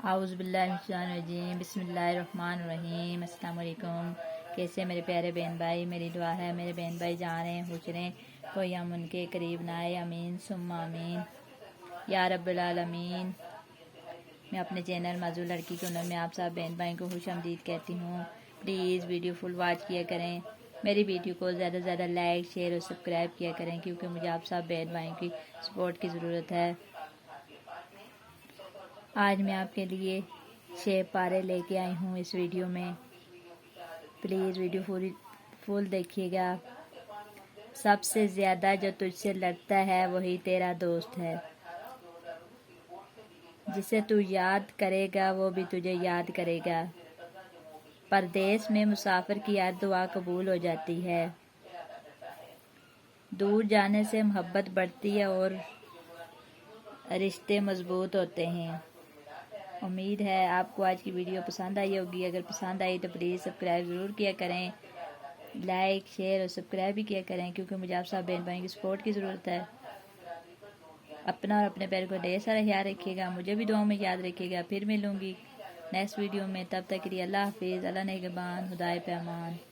اعوذ باللہ من الشیطان الرجیم، بسم اللہ الرحمن الرحیم۔ السلام علیکم، کیسے میرے پیارے بہن بھائی؟ میری دعا ہے میرے بہن بھائی جا رہے ہیں خوش رہیں، کوئی ہم ان کے قریب نہ آئے، امین ثم امین یا رب العالمین۔ میں اپنے چینل موضوع لڑکی کے ہنر میں آپ سب بہن بھائی کو خوش آمدید کہتی ہوں۔ پلیز ویڈیو فل واچ کیا کریں، میری ویڈیو کو زیادہ سے زیادہ لائک شیئر اور سبسکرائب کیا کریں، کیونکہ مجھے آپ سب بہن بھائیوں کی سپورٹ کی ضرورت ہے۔ آج میں آپ کے لیے 6 پارے لے کے آئی ہوں اس ویڈیو میں، پلیز ویڈیو فل دیکھیے گا۔ سب سے زیادہ جو تجھ سے لڑتا ہے وہی تیرا دوست ہے، جسے تو یاد کرے گا وہ بھی تجھے یاد کرے گا۔ پردیس میں مسافر کی ہر دعا قبول ہو جاتی ہے، دور جانے سے محبت بڑھتی ہے اور رشتے مضبوط ہوتے ہیں۔ امید ہے آپ کو آج کی ویڈیو پسند آئی ہوگی، اگر پسند آئی تو پلیز سبسکرائب ضرور کیا کریں، لائک شیئر اور سبسکرائب بھی کیا کریں، کیونکہ مجھے آپ سب بہن بھائیوں کی سپورٹ کی ضرورت ہے۔ اپنا اور اپنے پیار کو ڈھیر سارا خیال رکھیے گا، مجھے بھی دعاؤں میں یاد رکھیے گا۔ پھر ملوں گی نیکسٹ ویڈیو میں، تب تک کے لیے اللہ حافظ، اللہ نگہبان، خدائے پہ امان۔